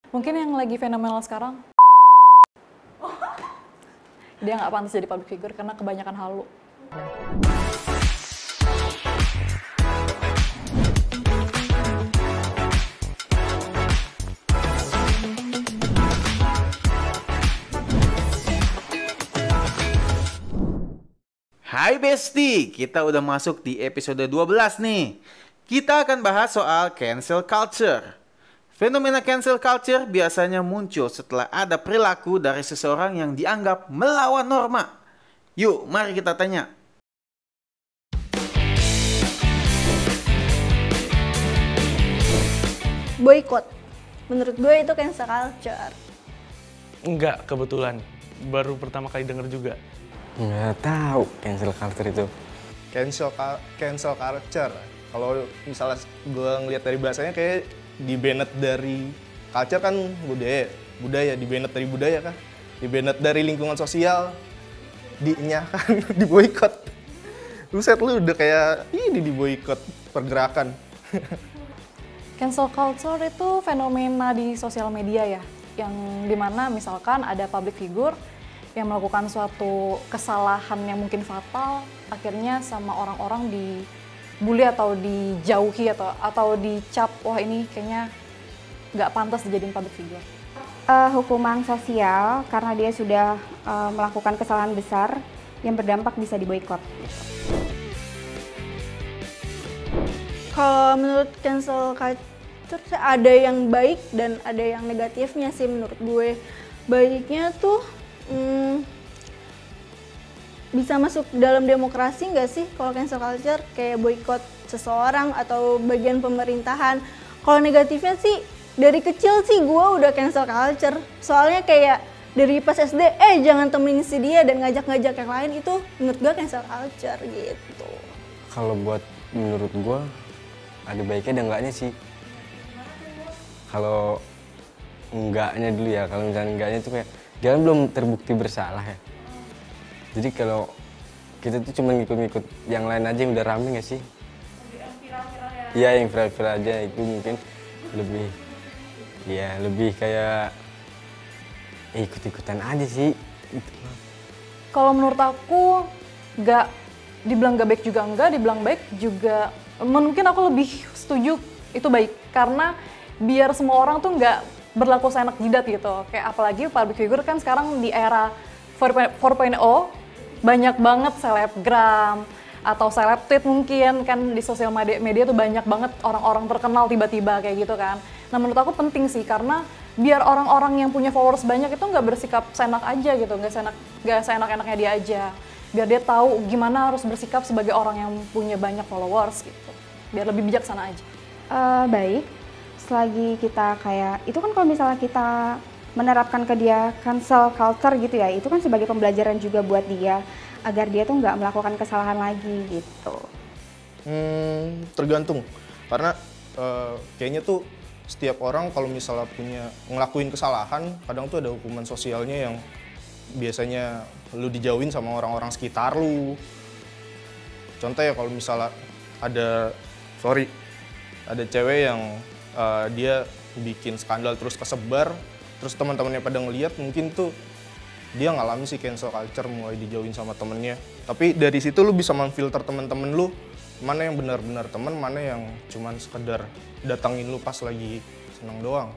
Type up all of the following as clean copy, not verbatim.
Mungkin yang lagi fenomenal sekarang, dia nggak pantas jadi public figure karena kebanyakan halu. Hai Besti, kita udah masuk di episode 12 nih. Kita akan bahas soal cancel culture. Fenomena cancel culture biasanya muncul setelah ada perilaku dari seseorang yang dianggap melawan norma. Yuk, mari kita tanya. Boykot. Menurut gue itu cancel culture. Enggak, kebetulan. Baru pertama kali denger juga. Nggak tahu cancel culture itu. Cancel culture. Kalau misalnya gue ngelihat dari bahasanya kayak di-banned dari culture kan budaya di-banned dari budaya kan, di-banned dari lingkungan sosial, dinya kan diboykot. Buset, lu udah kayak ini diboykot pergerakan. Cancel culture itu fenomena di sosial media ya, yang dimana misalkan ada public figure yang melakukan suatu kesalahan yang mungkin fatal, akhirnya sama orang-orang dibully atau dijauhi atau dicap, wah ini kayaknya nggak pantas dijadiin public figure. Hukuman sosial karena dia sudah melakukan kesalahan besar yang berdampak bisa diboykot. Kalau menurut cancel culture ada yang baik dan ada yang negatifnya sih menurut gue. Baiknya tuh bisa masuk dalam demokrasi nggak sih kalau cancel culture, kayak boykot seseorang atau bagian pemerintahan. Kalau negatifnya sih dari kecil sih gue udah cancel culture, soalnya kayak dari pas SD jangan temenin si dia dan ngajak-ngajak yang lain, itu menurut gue cancel culture gitu. Kalau buat menurut gue ada baiknya ada enggaknya sih. Kalau enggaknya dulu ya, kalau misalnya enggaknya itu kayak dia kan belum terbukti bersalah ya. Jadi kalau kita tuh cuma ngikut-ngikut yang lain aja yang udah rame nggak sih? Yang viral-viral ya? Iya, yang viral-viral aja itu mungkin lebih kayak ikut-ikutan aja sih. Kalau menurut aku dibilang nggak baik juga enggak, dibilang baik juga mungkin aku lebih setuju itu baik, karena biar semua orang tuh nggak berlaku seenak jidat gitu. Kayak apalagi public figure kan sekarang di era 4.0 banyak banget selebgram atau seleb tweet, mungkin kan di sosial media tuh banyak banget orang-orang terkenal tiba-tiba kayak gitu kan. Nah menurut aku penting sih, karena biar orang-orang yang punya followers banyak itu nggak bersikap seenak aja gitu, nggak seenak-enaknya dia aja. Biar dia tahu gimana harus bersikap sebagai orang yang punya banyak followers gitu. Biar lebih bijaksana aja. Baik, selagi kita kayak, itu kan kalau misalnya kita menerapkan ke dia cancel culture gitu ya, itu kan sebagai pembelajaran juga buat dia, agar dia tuh nggak melakukan kesalahan lagi gitu. Tergantung, karena kayaknya tuh setiap orang kalau misalnya ngelakuin kesalahan, kadang tuh ada hukuman sosialnya yang biasanya lu dijauhin sama orang-orang sekitar lu. Contoh ya, kalau misalnya ada cewek yang dia bikin skandal terus kesebar, terus teman-temannya pada ngeliat, mungkin tuh dia ngalamin sih cancel culture, mulai dijauhin sama temennya. Tapi dari situ lu bisa memfilter temen-temen lu, mana yang benar-benar temen, mana yang cuman sekedar datangin lu pas lagi seneng doang.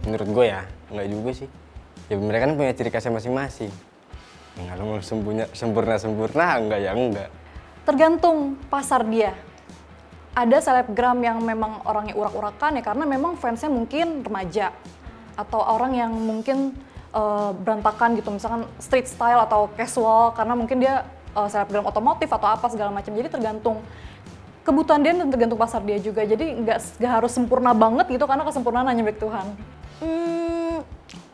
Menurut gue ya, enggak juga sih. Ya mereka kan punya ciri khasnya masing-masing. Enggak mau sempurna, enggak ya enggak. Tergantung pasar dia. Ada selebgram yang memang orangnya urak-urakan ya karena memang fansnya mungkin remaja. Atau orang yang mungkin berantakan gitu, misalkan street style atau casual karena mungkin dia selebgram otomotif atau apa segala macam. Jadi tergantung kebutuhan dia dan tergantung pasar dia juga. Jadi nggak harus sempurna banget gitu, karena kesempurnaan hanya milik Tuhan.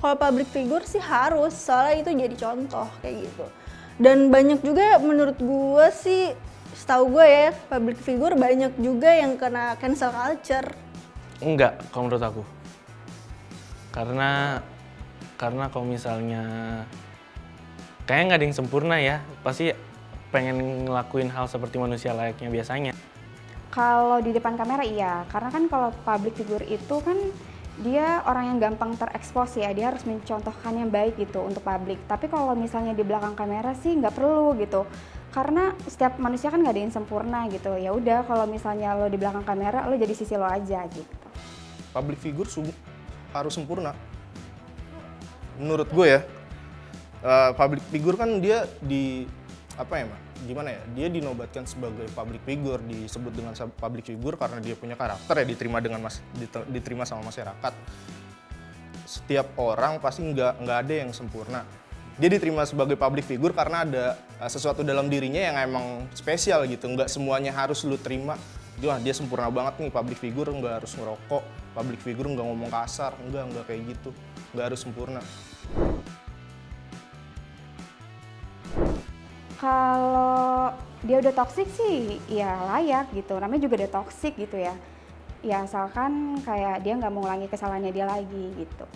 Kalau public figure sih harus, soalnya itu jadi contoh kayak gitu. Dan banyak juga menurut gue sih, setahu gue ya, public figure banyak juga yang kena cancel culture. Enggak, kalau menurut aku. Karena kalau misalnya kayaknya nggak ada yang sempurna ya, pasti pengen ngelakuin hal seperti manusia layaknya biasanya. Kalau di depan kamera iya, karena kan kalau public figure itu kan dia orang yang gampang terekspos ya, dia harus mencontohkan yang baik gitu untuk publik. Tapi kalau misalnya di belakang kamera sih nggak perlu gitu, karena setiap manusia kan nggak ada yang sempurna gitu. Ya udah kalau misalnya lo di belakang kamera, lo jadi sisi lo aja gitu. Public figure harus sempurna. Menurut gue ya, public figure kan dia gimana ya? Dia dinobatkan sebagai public figure, disebut dengan public figure karena dia punya karakter ya, diterima sama masyarakat. Setiap orang pasti nggak ada yang sempurna. Dia diterima sebagai public figure karena ada sesuatu dalam dirinya yang emang spesial gitu. Nggak semuanya harus lu terima. Dia sempurna banget nih, public figure nggak harus ngerokok, public figure nggak ngomong kasar, nggak kayak gitu. Nggak harus sempurna. Kalau dia udah toksik sih ya layak gitu, namanya juga udah toksik gitu ya. Ya asalkan kayak dia nggak mengulangi kesalahannya dia lagi gitu.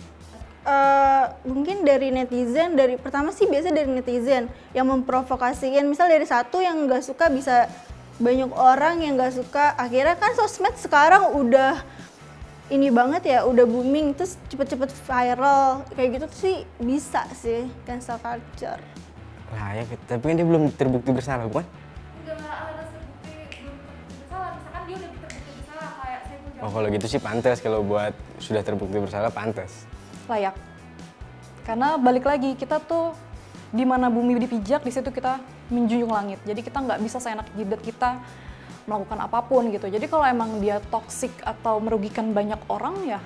Mungkin dari netizen, pertama sih biasa dari netizen yang memprovokasikan, misal dari satu yang nggak suka bisa banyak orang yang nggak suka. Akhirnya kan sosmed sekarang udah ini banget ya, udah booming, terus cepet-cepet viral kayak gitu tuh sih bisa sih cancel culture. Layak, tapi kan dia belum terbukti bersalah, bukan? Enggak harus terbukti belum terbukti bersalah, misalkan dia udah terbukti bersalah kayak Saiful Jamil. Oh kalau gitu sih pantas, kalau buat sudah terbukti bersalah pantas. Layak. Karena balik lagi, kita tuh di mana bumi dipijak, di situ kita menjunjung langit. Jadi kita nggak bisa seenak jidat kita melakukan apapun gitu. Jadi kalau emang dia toksik atau merugikan banyak orang ya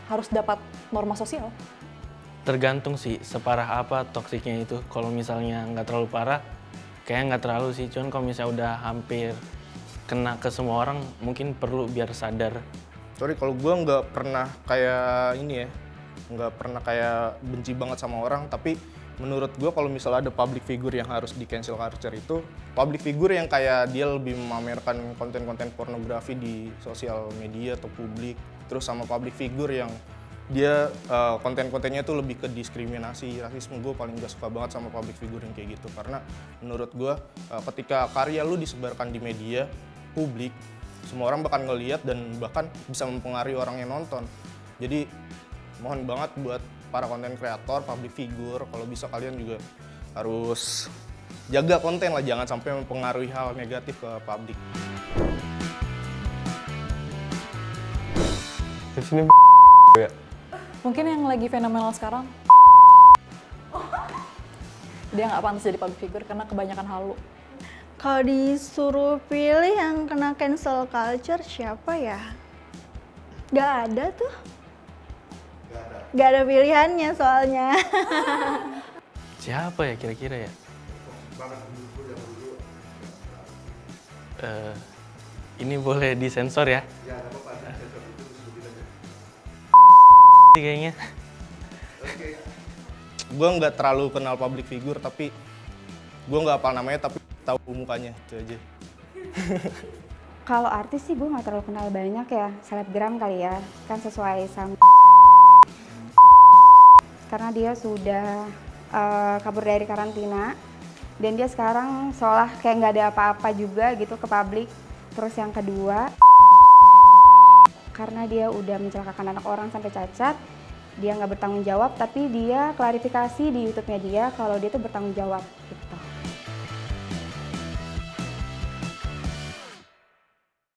harus dapat norma sosial. Tergantung sih separah apa toksiknya itu. Kalau misalnya nggak terlalu parah, kayaknya nggak terlalu sih. Cuman kalau misalnya udah hampir kena ke semua orang, mungkin perlu biar sadar. Sorry kalau gue nggak pernah kayak ini ya, nggak pernah kayak benci banget sama orang. Tapi menurut gue kalau misalnya ada public figure yang harus di cancel culture itu, public figure yang kayak dia lebih memamerkan konten-konten pornografi di sosial media atau publik. Terus sama public figure yang dia konten-kontennya tuh lebih ke diskriminasi, rasisme. Gue paling gak suka banget sama public figure yang kayak gitu, karena menurut gue ketika karya lu disebarkan di media publik, semua orang bakal ngeliat dan bahkan bisa mempengaruhi orang yang nonton. Jadi mohon banget buat para konten kreator, public figure, kalau bisa kalian juga harus jaga konten lah, jangan sampai mempengaruhi hal negatif ke publik. Terus ini ya. Mungkin yang lagi fenomenal sekarang, dia nggak pantas jadi public figure karena kebanyakan halu. Kalau disuruh pilih yang kena cancel culture siapa ya? Gak ada tuh. Gak ada pilihannya soalnya. Siapa ya kira-kira ya? Ini boleh disensor ya? Kayaknya. Gue nggak terlalu kenal public figure, tapi gue nggak hafal namanya, tapi tahu mukanya, itu aja. Kalau artis sih gue nggak terlalu kenal banyak ya, selebgram kali ya, kan sesuai sama karena dia sudah kabur dari karantina dan dia sekarang seolah kayak nggak ada apa-apa juga gitu ke publik. Terus yang kedua, karena dia udah mencelakakan anak orang sampai cacat, dia nggak bertanggung jawab, tapi dia klarifikasi di YouTube-nya dia kalau dia tuh bertanggung jawab gitu.